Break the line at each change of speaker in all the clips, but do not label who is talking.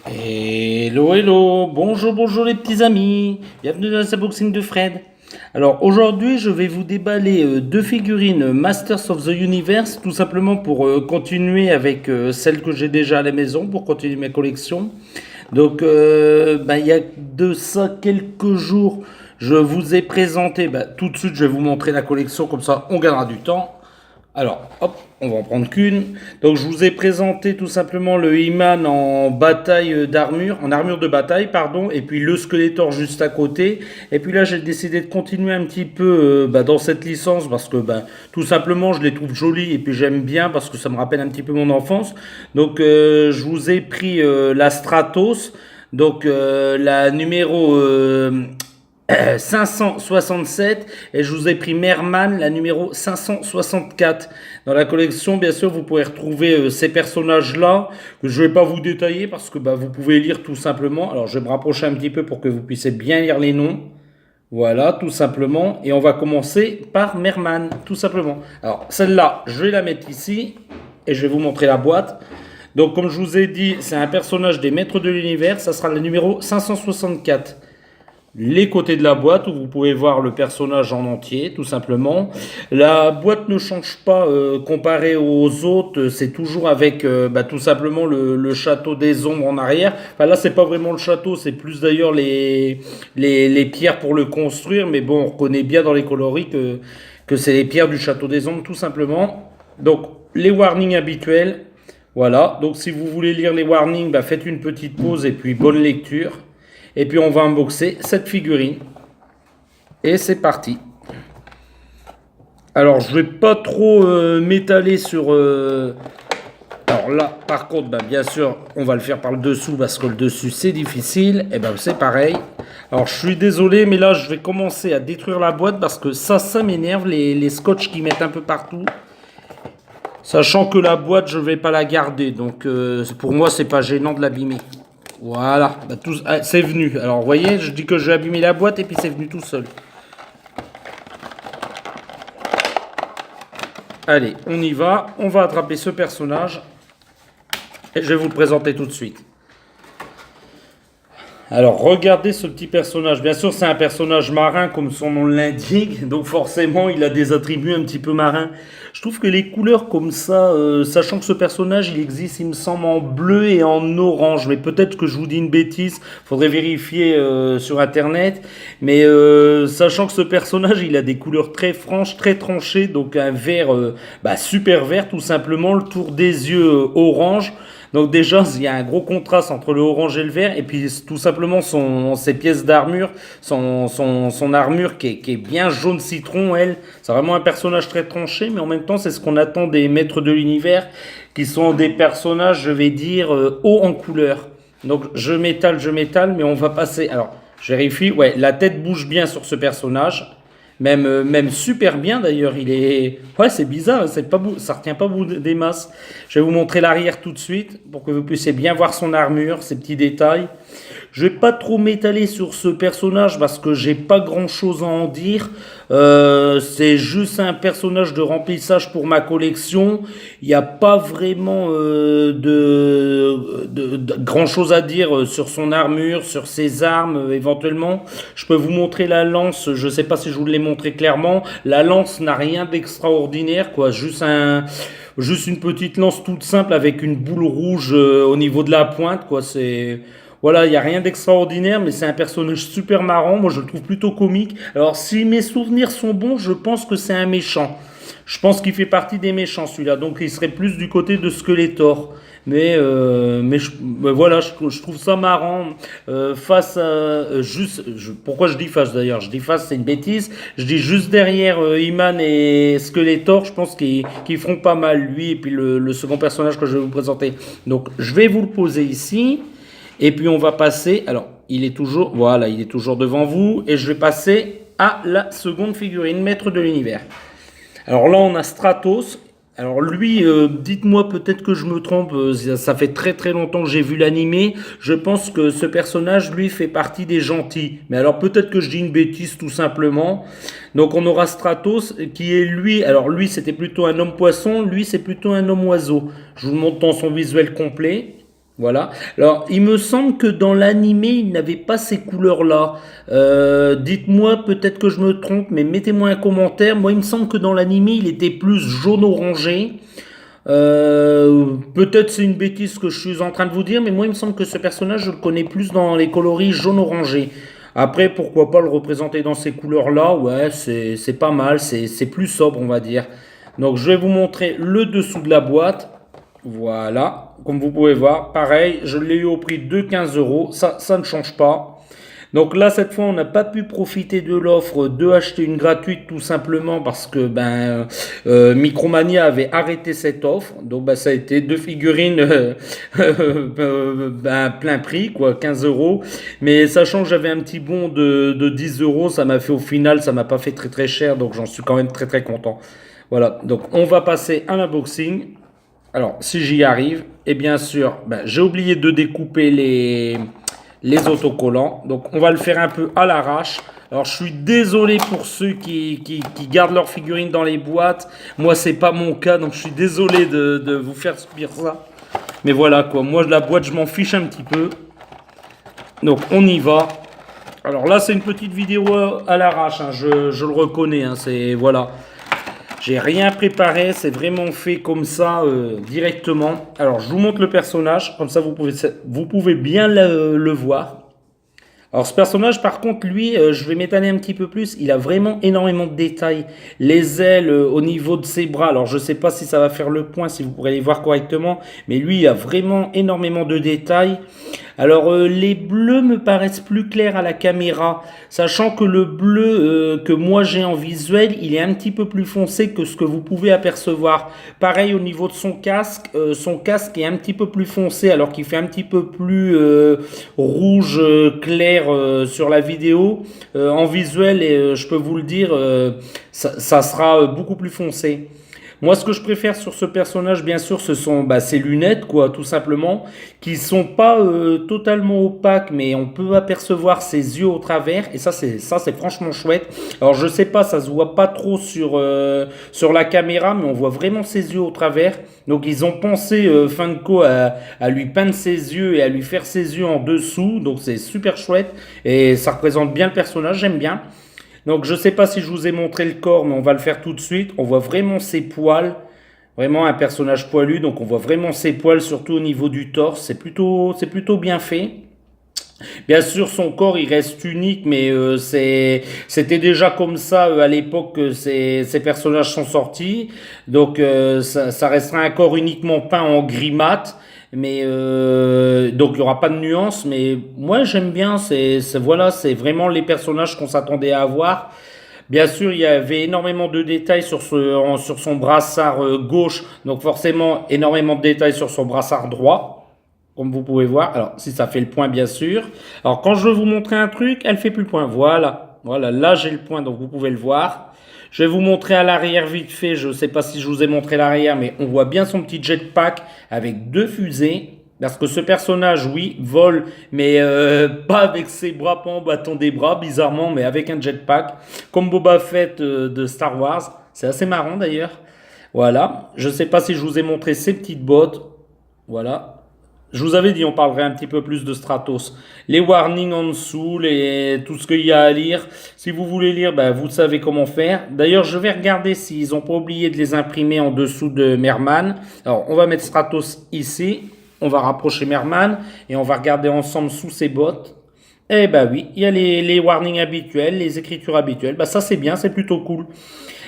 Hello, hello, bonjour, bonjour les petits amis, bienvenue dans ce boxing de Fred. Alors aujourd'hui, je vais vous déballer deux figurines Masters of the Universe, tout simplement pour continuer avec celles que j'ai déjà à la maison, pour continuer ma collection. Donc, il y a de ça quelques jours, je vous ai présenté, tout de suite, je vais vous montrer la collection, comme ça on gagnera du temps. Alors, hop, on va en prendre qu'une. Donc, je vous ai présenté tout simplement le He-Man en bataille d'armure, en armure de bataille, pardon, et puis le Skeletor juste à côté. Et puis là, j'ai décidé de continuer un petit peu dans cette licence parce que tout simplement, je les trouve jolies et puis j'aime bien parce que ça me rappelle un petit peu mon enfance. Donc, je vous ai pris la Stratos, donc la numéro 567 et je vous ai pris Merman, la numéro 564. Dans la collection, bien sûr, vous pouvez retrouver ces personnages-là que je ne vais pas vous détailler parce que vous pouvez lire tout simplement. Alors, je vais me rapprocher un petit peu pour que vous puissiez bien lire les noms. Voilà, tout simplement. Et on va commencer par Merman, tout simplement. Alors, celle-là, je vais la mettre ici et je vais vous montrer la boîte. Donc, comme je vous ai dit, c'est un personnage des Maîtres de l'Univers. Ça sera le numéro 564. Les côtés de la boîte où vous pouvez voir le personnage en entier, tout simplement. La boîte ne change pas comparé aux autres, c'est toujours avec tout simplement le château des ombres en arrière. Enfin là, c'est pas vraiment le château, c'est plus d'ailleurs les pierres pour le construire, mais bon, on reconnaît bien dans les coloris que c'est les pierres du château des ombres, tout simplement. Donc, les warnings habituels, voilà. Donc, si vous voulez lire les warnings, faites une petite pause et puis bonne lecture. Et puis on va unboxer cette figurine. Et c'est parti. Alors je vais pas trop m'étaler sur... Alors là, par contre, bien sûr, on va le faire par le dessous parce que le dessus c'est difficile. Et c'est pareil. Alors je suis désolé, mais là je vais commencer à détruire la boîte parce que ça m'énerve, les scotch qui mettent un peu partout. Sachant que la boîte, je vais pas la garder. Donc pour moi, c'est pas gênant de l'abîmer. Voilà, c'est venu. Alors, vous voyez, je dis que j'ai abîmé la boîte et puis c'est venu tout seul. Allez, on y va. On va attraper ce personnage. Et je vais vous le présenter tout de suite. Alors, regardez ce petit personnage. Bien sûr, c'est un personnage marin, comme son nom l'indique. Donc, forcément, il a des attributs un petit peu marins. Je trouve que les couleurs comme ça, sachant que ce personnage, il existe, il me semble, en bleu et en orange. Mais peut-être que je vous dis une bêtise. Faudrait vérifier sur Internet. Mais sachant que ce personnage, il a des couleurs très franches, très tranchées. Donc, un vert super vert, tout simplement. Le tour des yeux orange. Donc déjà, il y a un gros contraste entre le orange et le vert, et puis tout simplement ses pièces d'armure, son armure qui est bien jaune citron, elle. C'est vraiment un personnage très tranché, mais en même temps, c'est ce qu'on attend des maîtres de l'univers, qui sont des personnages, je vais dire, hauts en couleur. Donc je m'étale, mais on va passer... Alors, je vérifie, ouais, la tête bouge bien sur ce personnage. Même super bien d'ailleurs, il est... Ouais, c'est bizarre, ça retient pas des masses. Je vais vous montrer l'arrière tout de suite pour que vous puissiez bien voir son armure, ses petits détails. Je vais pas trop m'étaler sur ce personnage parce que j'ai pas grand chose à en dire. C'est juste un personnage de remplissage pour ma collection. Il n'y a pas vraiment de grand chose à dire sur son armure, sur ses armes éventuellement. Je peux vous montrer la lance. Je sais pas si je vous l'ai montré clairement. La lance n'a rien d'extraordinaire, quoi. Juste une petite lance toute simple avec une boule rouge au niveau de la pointe, quoi. C'est voilà, il n'y a rien d'extraordinaire, mais c'est un personnage super marrant. Moi, je le trouve plutôt comique. Alors, si mes souvenirs sont bons, je pense que c'est un méchant. Je pense qu'il fait partie des méchants, celui-là. Donc, il serait plus du côté de Skeletor. Mais voilà, je trouve ça marrant. Face à. Pourquoi je dis face d'ailleurs? Je dis face, c'est une bêtise. Je dis juste derrière He-Man et Skeletor, je pense qu'ils feront pas mal, lui et puis le second personnage que je vais vous présenter. Donc, je vais vous le poser ici. Et puis on va passer, alors il est toujours, voilà, il est toujours devant vous, et je vais passer à la seconde figurine, maître de l'univers. Alors là on a Stratos, alors lui, dites-moi peut-être que je me trompe, ça fait très très longtemps que j'ai vu l'animé, je pense que ce personnage lui fait partie des gentils, mais alors peut-être que je dis une bêtise tout simplement. Donc on aura Stratos qui est lui, alors lui c'était plutôt un homme poisson, lui c'est plutôt un homme oiseau. Je vous montre dans son visuel complet. Voilà. Alors, il me semble que dans l'animé, il n'avait pas ces couleurs-là. Dites-moi, peut-être que je me trompe, mais mettez-moi un commentaire. Moi, il me semble que dans l'animé, il était plus jaune-orangé. Peut-être c'est une bêtise que je suis en train de vous dire, mais moi, il me semble que ce personnage, je le connais plus dans les coloris jaune-orangé. Après, pourquoi pas le représenter dans ces couleurs-là? Ouais, c'est pas mal, c'est plus sobre, on va dire. Donc, je vais vous montrer le dessous de la boîte. Voilà, comme vous pouvez voir, pareil, je l'ai eu au prix de 15 euros, ça ne change pas. Donc là, cette fois, on n'a pas pu profiter de l'offre de acheter une gratuite tout simplement parce que Micromania avait arrêté cette offre. Donc ça a été deux figurines plein prix, quoi, 15 euros. Mais sachant que j'avais un petit bon de 10 euros, ça m'a fait au final, ça m'a pas fait très très cher, donc j'en suis quand même très très content. Voilà, donc on va passer à l'unboxing. Alors, si j'y arrive, et bien sûr, j'ai oublié de découper les autocollants. Donc, on va le faire un peu à l'arrache. Alors, je suis désolé pour ceux qui gardent leurs figurines dans les boîtes. Moi, c'est pas mon cas, donc je suis désolé de vous faire subir ça. Mais voilà, quoi. Moi, la boîte, je m'en fiche un petit peu. Donc, on y va. Alors là, c'est une petite vidéo à l'arrache, hein, je le reconnais. Hein, c'est, voilà. J'ai rien préparé, c'est vraiment fait comme ça directement. Alors je vous montre le personnage, comme ça vous pouvez bien le voir. Alors ce personnage par contre lui, je vais m'étaler un petit peu plus, il a vraiment énormément de détails. Les ailes au niveau de ses bras, alors je ne sais pas si ça va faire le point, si vous pourrez les voir correctement, mais lui il a vraiment énormément de détails. Alors les bleus me paraissent plus clairs à la caméra, sachant que le bleu que moi j'ai en visuel, il est un petit peu plus foncé que ce que vous pouvez apercevoir. Pareil au niveau de son casque est un petit peu plus foncé alors qu'il fait un petit peu plus rouge clair sur la vidéo. En visuel, et je peux vous le dire, ça sera beaucoup plus foncé. Moi, ce que je préfère sur ce personnage, bien sûr, ce sont ses lunettes, quoi, tout simplement, qui sont pas totalement opaques, mais on peut apercevoir ses yeux au travers, et ça, c'est franchement chouette. Alors, je sais pas, ça se voit pas trop sur la caméra, mais on voit vraiment ses yeux au travers. Donc, ils ont pensé Funko à lui peindre ses yeux et à lui faire ses yeux en dessous, donc c'est super chouette, et ça représente bien le personnage, j'aime bien. Donc je ne sais pas si je vous ai montré le corps, mais on va le faire tout de suite. On voit vraiment ses poils, vraiment un personnage poilu, donc on voit vraiment ses poils, surtout au niveau du torse. C'est plutôt bien fait. Bien sûr, son corps, il reste unique, mais c'était déjà comme ça à l'époque que ces personnages sont sortis. Donc, ça restera un corps uniquement peint en gris mat. Mais donc il n'y aura pas de nuance, mais moi j'aime bien, voilà, c'est vraiment les personnages qu'on s'attendait à avoir. Bien sûr, il y avait énormément de détails sur son brassard gauche, donc forcément énormément de détails sur son brassard droit, comme vous pouvez voir. Alors, si ça fait le point, bien sûr. Alors, quand je veux vous montrer un truc, elle fait plus le point. Voilà, voilà, là j'ai le point, donc vous pouvez le voir. Je vais vous montrer à l'arrière vite fait. Je ne sais pas si je vous ai montré l'arrière, mais on voit bien son petit jetpack avec deux fusées. Parce que ce personnage, oui, vole, mais pas avec ses bras, pas en bâton des bras, bizarrement, mais avec un jetpack, comme Boba Fett de Star Wars. C'est assez marrant d'ailleurs. Voilà. Je ne sais pas si je vous ai montré ces petites bottes. Voilà. Je vous avais dit, on parlerait un petit peu plus de Stratos. Les warnings en dessous, tout ce qu'il y a à lire. Si vous voulez lire, vous savez comment faire. D'ailleurs, je vais regarder s'ils n'ont pas oublié de les imprimer en dessous de Merman. Alors, on va mettre Stratos ici. On va rapprocher Merman et on va regarder ensemble sous ses bottes. Eh ben oui, il y a les warnings habituels, les écritures habituelles. Ça c'est bien, c'est plutôt cool.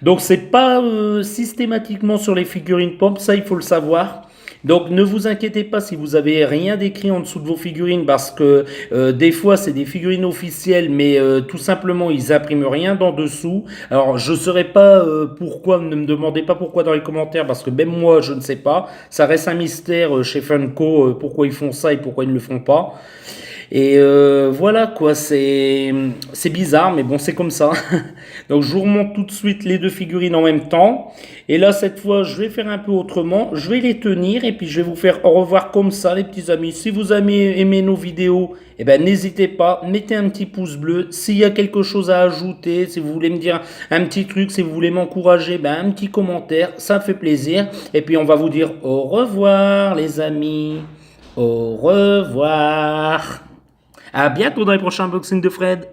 Donc c'est pas systématiquement sur les figurines pop, ça il faut le savoir. Donc ne vous inquiétez pas si vous avez rien d'écrit en dessous de vos figurines parce que des fois c'est des figurines officielles mais tout simplement ils impriment rien d'en dessous. Alors je ne saurais pas pourquoi, ne me demandez pas pourquoi dans les commentaires parce que même moi je ne sais pas. Ça reste un mystère chez Funko pourquoi ils font ça et pourquoi ils ne le font pas. Et voilà quoi, c'est bizarre, mais bon, c'est comme ça. Donc je vous remonte tout de suite les deux figurines en même temps. Et là, cette fois, je vais faire un peu autrement. Je vais les tenir et puis je vais vous faire au revoir comme ça, les petits amis. Si vous avez aimé nos vidéos, eh ben, n'hésitez pas, mettez un petit pouce bleu. S'il y a quelque chose à ajouter, si vous voulez me dire un petit truc, si vous voulez m'encourager, un petit commentaire, ça me fait plaisir. Et puis on va vous dire au revoir, les amis. Au revoir. À bientôt dans les prochains unboxings de Fred.